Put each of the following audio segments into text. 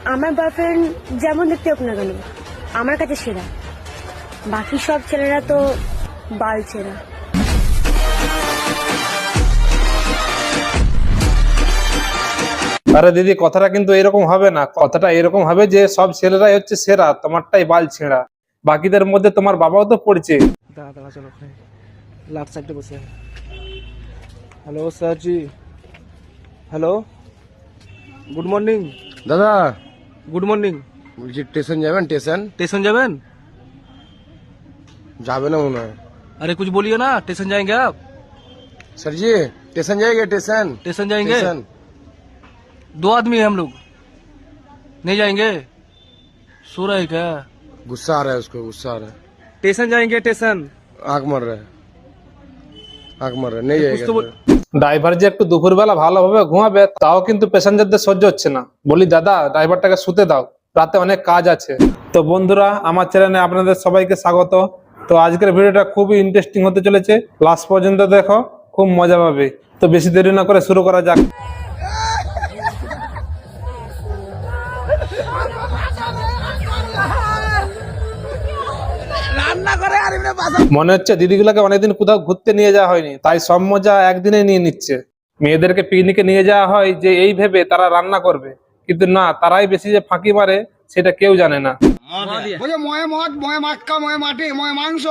আমার বয়ফ্রেন্ড যেমন দেখতে হোক না কেন আমার কাছে সেরা, বাকি সব ছেলেরা তো বাল ছেঁড়া। আরে দিদি, কথাটা কিন্তু এরকম হবে না। কথাটা এরকম হবে যে সব ছেলেরাই হচ্ছে সেরা, তোমারটাই বাল ছেঁড়া। বাকিদের মধ্যে তোমার বাবাও তো পড়ছে। দাঁড়া দাঁড়া, চলো লাস্ট সাইডে বসে। হ্যালো স্যার জি, হ্যালো, গুড মর্নিং দাদা। Good morning. বলছি স্টেশন যাবেন? स्टेशन जावेन? যাবে না মনে হয়। अरे कुछ बोलिए ना, स्टेशन जाएंगे आप? सर जी स्टेशन जाएंगे? स्टेशन जाएंगे? दो आदमी है हम लोग, नहीं जाएंगे? सो रहा है क्या? गुस्सा आ रहा है उसको, गुस्सा आ रहा है। स्टेशन जाएंगे स्टेशन। आंख मर रहा है, आंख मर रहा है, नहीं कुछ तो जाएगा। ড্রাইভার যে একটু দুপুরবেলা ভালোভাবে ঘুমাবে তাও কিন্তু প্যাসেঞ্জারদের সহ্য হচ্ছে না। বলি দাদা, ড্রাইভারটাকে শুতে দাও, রাতে অনেক কাজ আছে। তো বন্ধুরা, আমার চ্যানেলে আপনাদের সবাইকে স্বাগত। তো আজকের ভিডিওটা খুবই ইন্টারেস্টিং হতে চলেছে, লাস্ট পর্যন্ত দেখো, খুব মজা পাবে। তো বেশি দেরি না করে শুরু করা যাক। মনে হচ্ছে দিদিগুলোকে অনেকদিন কোথাও ঘুরতে নিয়ে যাওয়া হয়নি, তাই সব মজা একদিনে নিয়ে নিচ্ছে। মেয়েদেরকে পিকনিকে নিয়ে যাওয়া হয় যে এই ভেবে তারা রান্না করবে, কিন্তু না, তারাই বেশি যে ফাঁকি মারে সেটা কেউ জানে না। ময়ে মদ, ময়ে মাক্কা, ময়ে মাটি, ময়ে মাংস,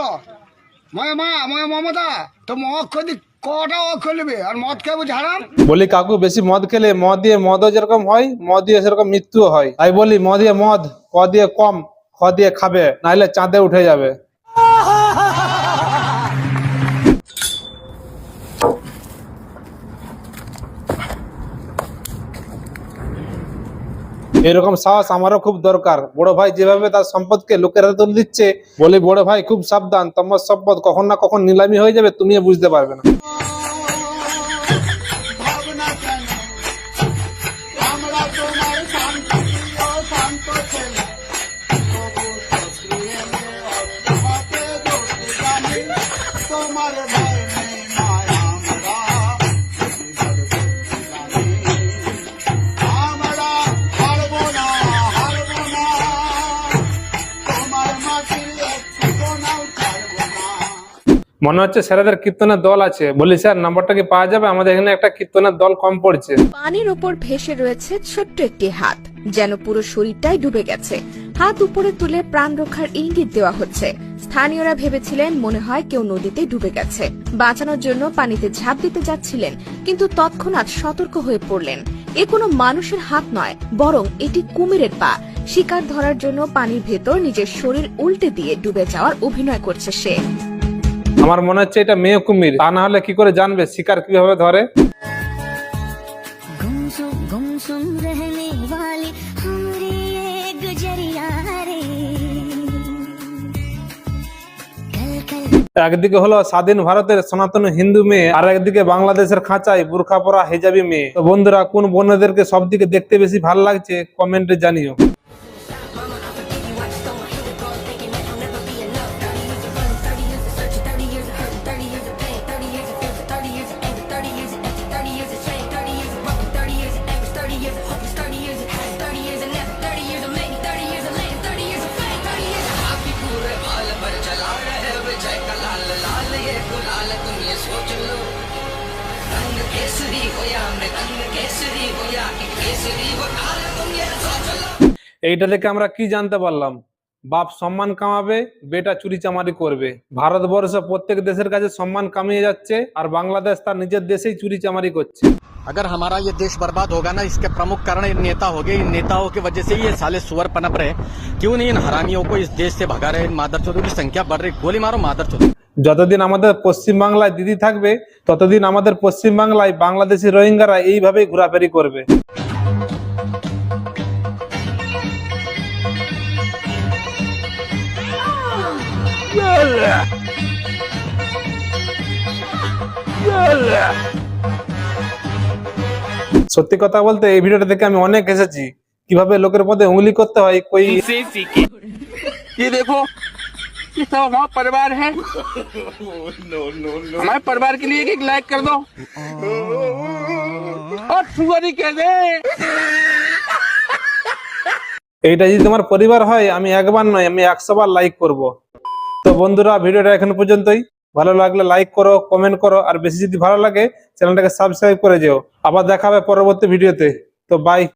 ময়ে মা, ময়ে মমতা। তো মদ খদি কটা অক্ষর নেবে আর মদ খেয়ে বুঝে হারাম। বলি কাকু, বেশি মদ খেলে মদ দিয়ে মদও যেরকম হয়, মদ দিয়ে সেরকম মৃত্যুও হয়। তাই বলি মদ দিয়ে মদ, ক দিয়ে কম, খ দিয়ে খাবে, নাহলে চাঁদে উঠে যাবে। এরকম সাহস আমারও খুব দরকার। বড় ভাই যেভাবে তার সম্পদকে লোকের হাতে তুলে দিচ্ছে, বলি বড় ভাই খুব সাবধান, তোমার সম্পদ কখন না কখন নিলামি হয়ে যাবে, তুমিও বুঝতে পারবে না। মনে হচ্ছে স্যারেদের কীর্তনের দল আছে। বলি স্যার, নাম্বারটা কি পাওয়া যাবে? আমাদের এখানে একটা কীর্তনের দল কম পড়ছে। পানির উপর ভেসে রয়েছে ছোট্ট একটি হাত, যেন পুরো শরীরটাই ডুবে গেছে। হাত উপরে তুলে প্রাণ রক্ষার ইঙ্গিত দেওয়া হচ্ছে। স্থানীয়রা ভেবেছিলেন মনে হয় কেউ নদীতে ডুবে গেছে, বাঁচানোর জন্য পানিতে ঝাঁপ দিতে যাচ্ছিলেন, কিন্তু তৎক্ষণাৎ সতর্ক হয়ে পড়লেন। এ কোনো মানুষের হাত নয়, বরং এটি কুমিরের পা। শিকার ধরার জন্য পানির ভেতর নিজের শরীর উল্টে দিয়ে ডুবে যাওয়ার অভিনয় করছে সে। আমার মনে হচ্ছে এটা মেয়ে কুমির, তা না হলে কি করে জানবে শিকার কিভাবে ধরে। একদিকে হলো স্বাধীন ভারতের সনাতন হিন্দু মেয়ে, আর একদিকে বাংলাদেশের খাঁচায় বুরখা পরা হিজাবি মেয়ে। তো বন্ধুরা, কোন বোনদেরকে সব দিকে দেখতে বেশি ভালো লাগছে কমেন্টে জানিও। এইটা থেকে আমরা কি জানতে পারলাম? বাপ সম্মান কামাবে, বেটা চুরি চামারি করবে। ভারতবর্ষ প্রত্যেক দেশের কাছে সম্মান কামিয়ে যাচ্ছে, আর বাংলাদেশ তার নিজের দেশেই চুরি চামারি করছে। अगर हमारा ये देश बर्बाद होगा ना, इसके प्रमुख कारण इन नेता हो गए। इन नेताओं की वजह से ही ये साले सुअर पनप रहे। क्यों नहीं इन हरामियों को इस देश से भगा रहे? इन मादरचोदों की संख्या बढ़ रही, गोली मारो मादरचोद। যতদিন আমাদের পশ্চিম বাংলায় দিদি থাকবে, ততদিন আমাদের পশ্চিম বাংলায় বাংলাদেশি রোহিঙ্গারা এইভাবেই ঘোরাফেরি করবে। সত্যি কথা বলতে এই ভিডিওটা দেখে আমি অনেক হেসেছি, কিভাবে লোকের মধ্যে উंगली করতে হয় कोई ये देखो, ये सब हमारा परिवार है। हमारे परिवार के लिए एक लाइक कर दो और सुअरी कह दे। এইটা যদি তোমার পরিবার হয় আমি একবার নয় আমি 100 বার লাইক করব। তো বন্ধুরা ভিডিওটা এখন পর্যন্তই। ভালো লাগলে লাইক করো, কমেন্ট করো, আর বেশি যদি ভালো লাগে চ্যানেলটাকে সাবস্ক্রাইব করে যেও। আবার দেখা হবে পরবর্তী ভিডিওতে। তো বাই।